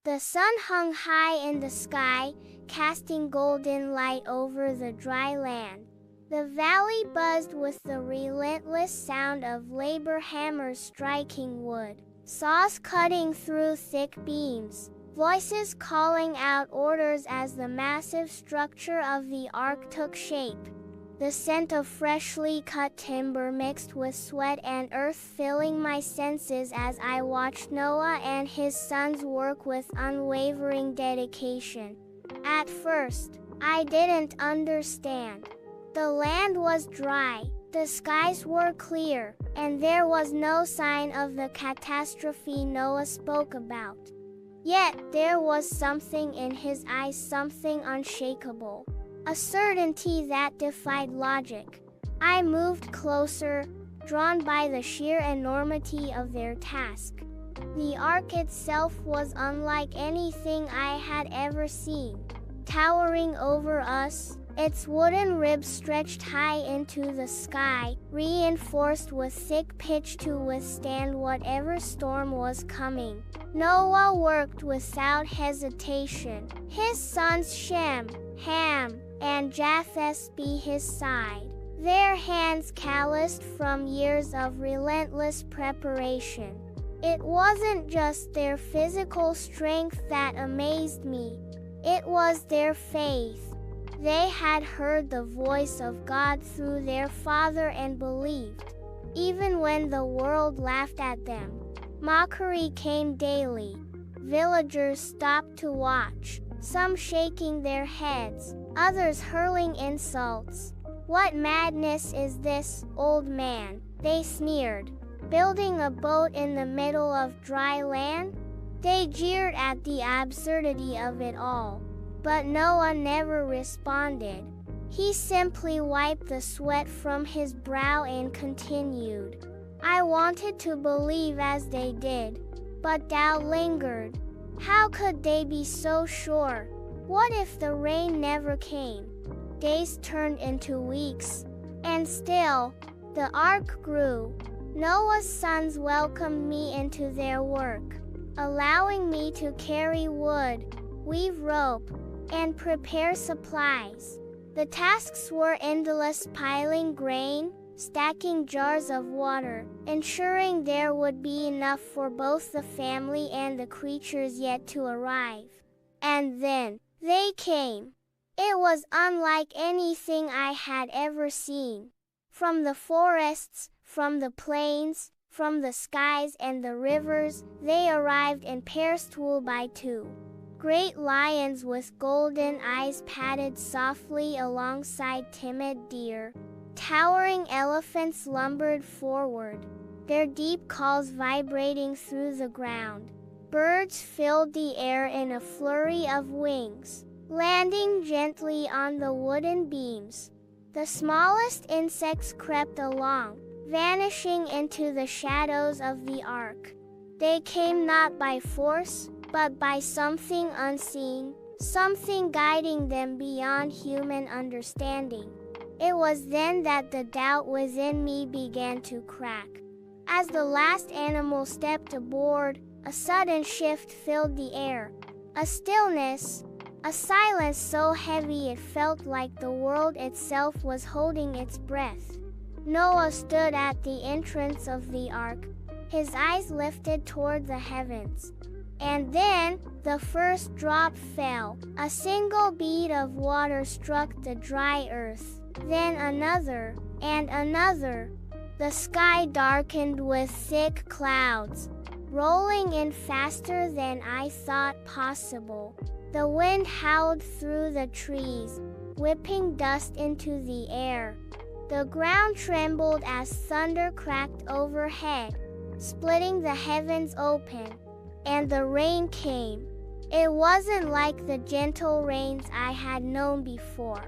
The sun hung high in the sky, casting golden light over the dry land. The valley buzzed with the relentless sound of labor hammers striking wood, saws cutting through thick beams, voices calling out orders as the massive structure of the ark took shape. The scent of freshly cut timber mixed with sweat and earth filling my senses as I watched Noah and his sons work with unwavering dedication. At first, I didn't understand. The land was dry, the skies were clear, and there was no sign of the catastrophe Noah spoke about. Yet there was something in his eyes, something unshakable. A certainty that defied logic. I moved closer, drawn by the sheer enormity of their task. The ark itself was unlike anything I had ever seen. Towering over us, its wooden ribs stretched high into the sky, reinforced with thick pitch to withstand whatever storm was coming. Noah worked without hesitation, his sons Shem, Ham, and Japheth by his side, their hands calloused from years of relentless preparation. It wasn't just their physical strength that amazed me, it was their faith. They had heard the voice of God through their father and believed, even when the world laughed at them. Mockery came daily. Villagers stopped to watch, some shaking their heads, others hurling insults. "What madness is this, old man?" they sneered. "Building a boat in the middle of dry land?" They jeered at the absurdity of it all. But Noah never responded. He simply wiped the sweat from his brow and continued. I wanted to believe as they did, but doubt lingered. How could they be so sure? What if the rain never came? Days turned into weeks, and still, the ark grew. Noah's sons welcomed me into their work, allowing me to carry wood, weave rope, and prepare supplies. The tasks were endless: piling grain, stacking jars of water, ensuring there would be enough for both the family and the creatures yet to arrive. And then, they came. It was unlike anything I had ever seen. From the forests, from the plains, from the skies and the rivers, they arrived in pairs 2 by 2. Great lions with golden eyes padded softly alongside timid deer. Towering elephants lumbered forward, their deep calls vibrating through the ground. Birds filled the air in a flurry of wings, landing gently on the wooden beams. The smallest insects crept along, vanishing into the shadows of the ark. They came not by force, but by something unseen, something guiding them beyond human understanding. It was then that the doubt within me began to crack. As the last animal stepped aboard, a sudden shift filled the air. A stillness, a silence so heavy it felt like the world itself was holding its breath. Noah stood at the entrance of the ark, his eyes lifted toward the heavens. And then, the first drop fell. A single bead of water struck the dry earth. Then another, and another. The sky darkened with thick clouds, rolling in faster than I thought possible. The wind howled through the trees, whipping dust into the air. The ground trembled as thunder cracked overhead, splitting the heavens open. And the rain came. It wasn't like the gentle rains I had known before.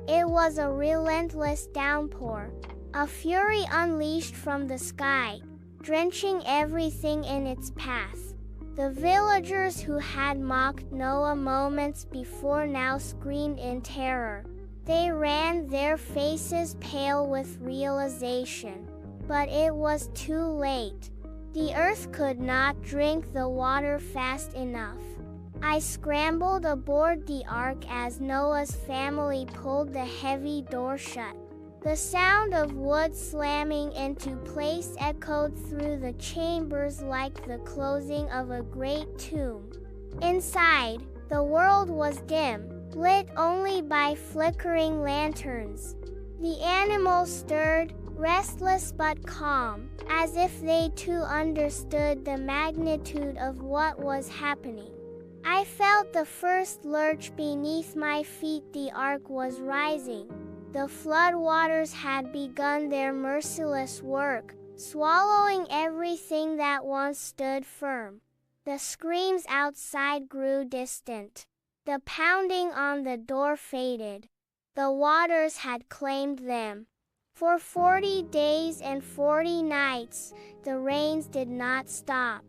It was a relentless downpour, a fury unleashed from the sky, drenching everything in its path. The villagers who had mocked Noah moments before now screamed in terror. They ran, their faces pale with realization. But it was too late. The earth could not drink the water fast enough. I scrambled aboard the ark as Noah's family pulled the heavy door shut. The sound of wood slamming into place echoed through the chambers like the closing of a great tomb. Inside, the world was dim, lit only by flickering lanterns. The animals stirred, restless but calm, as if they too understood the magnitude of what was happening. I felt the first lurch beneath my feet. The ark was rising. The flood waters had begun their merciless work, swallowing everything that once stood firm. The screams outside grew distant. The pounding on the door faded. The waters had claimed them. For 40 days and 40 nights, the rains did not stop.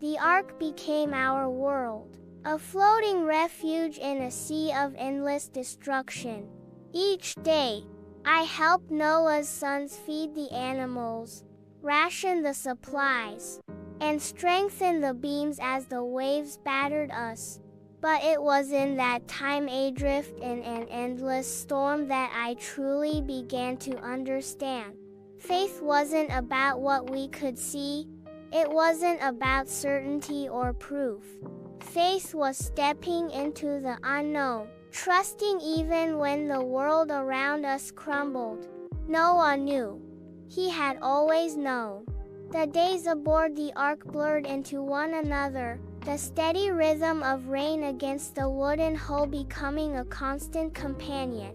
The ark became our world, a floating refuge in a sea of endless destruction. Each day, I helped Noah's sons feed the animals, ration the supplies, and strengthen the beams as the waves battered us. But it was in that time, adrift in an endless storm, that I truly began to understand. Faith wasn't about what we could see. It wasn't about certainty or proof. Faith was stepping into the unknown, trusting even when the world around us crumbled. Noah knew. He had always known. The days aboard the ark blurred into one another, the steady rhythm of rain against the wooden hull becoming a constant companion.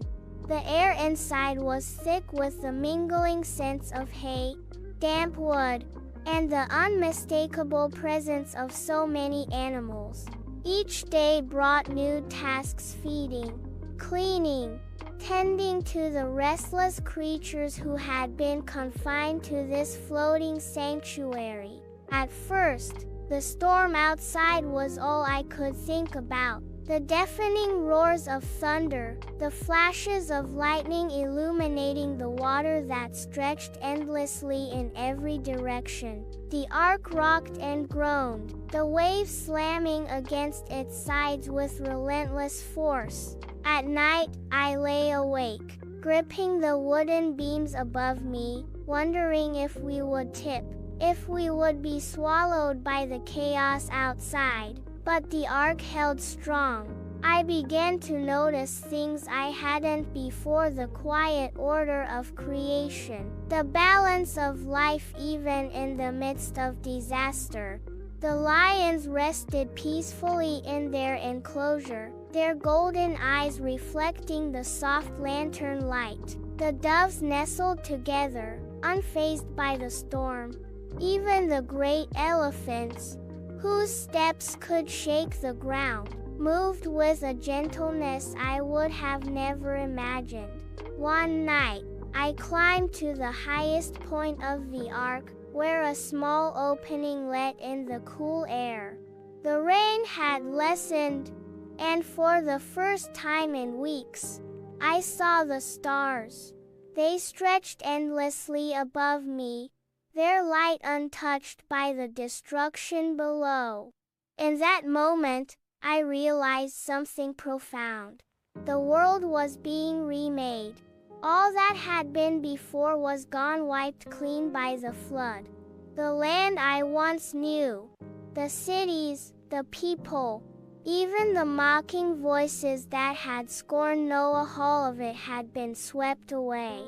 The air inside was thick with the mingling scents of hay, damp wood, and the unmistakable presence of so many animals. Each day brought new tasks: feeding, cleaning, tending to the restless creatures who had been confined to this floating sanctuary. At first, the storm outside was all I could think about. The deafening roars of thunder, the flashes of lightning illuminating the water that stretched endlessly in every direction. The ark rocked and groaned, the waves slamming against its sides with relentless force. At night, I lay awake, gripping the wooden beams above me, wondering if we would tip, if we would be swallowed by the chaos outside. But the ark held strong. I began to notice things I hadn't before: the quiet order of creation, the balance of life even in the midst of disaster. The lions rested peacefully in their enclosure, their golden eyes reflecting the soft lantern light. The doves nestled together, unfazed by the storm. Even the great elephants, whose steps could shake the ground, moved with a gentleness I would have never imagined. One night, I climbed to the highest point of the ark, where a small opening let in the cool air. The rain had lessened, and for the first time in weeks, I saw the stars. They stretched endlessly above me, their light untouched by the destruction below. In that moment, I realized something profound. The world was being remade. All that had been before was gone, wiped clean by the flood. The land I once knew, the cities, the people, even the mocking voices that had scorned Noah, all of it had been swept away.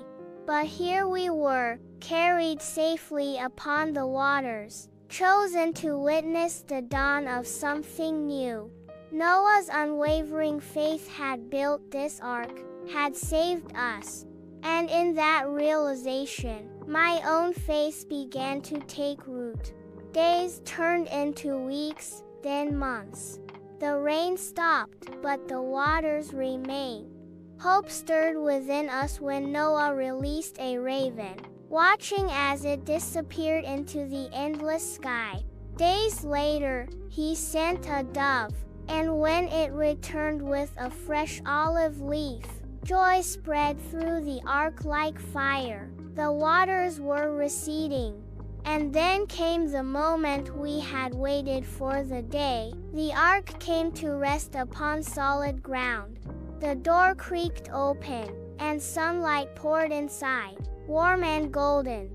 But here we were, carried safely upon the waters, chosen to witness the dawn of something new. Noah's unwavering faith had built this ark, had saved us. And in that realization, my own faith began to take root. Days turned into weeks, then months. The rain stopped, but the waters remained. Hope stirred within us when Noah released a raven, watching as it disappeared into the endless sky. Days later, he sent a dove, and when it returned with a fresh olive leaf, joy spread through the ark like fire. The waters were receding, And then came the moment we had waited for, the day the ark came to rest upon solid ground. The door creaked open, and sunlight poured inside, warm and golden.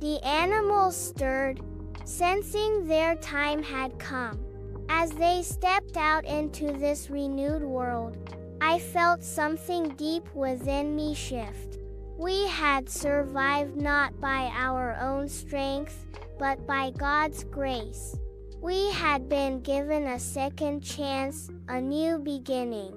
The animals stirred, sensing their time had come. As they stepped out into this renewed world, I felt something deep within me shift. We had survived not by our own strength, but by God's grace. We had been given a second chance, a new beginning.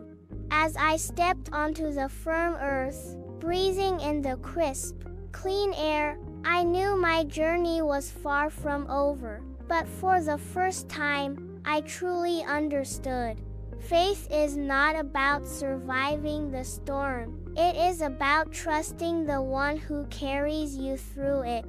As I stepped onto the firm earth, breathing in the crisp, clean air, I knew my journey was far from over. But for the first time, I truly understood. Faith is not about surviving the storm. It is about trusting the one who carries you through it.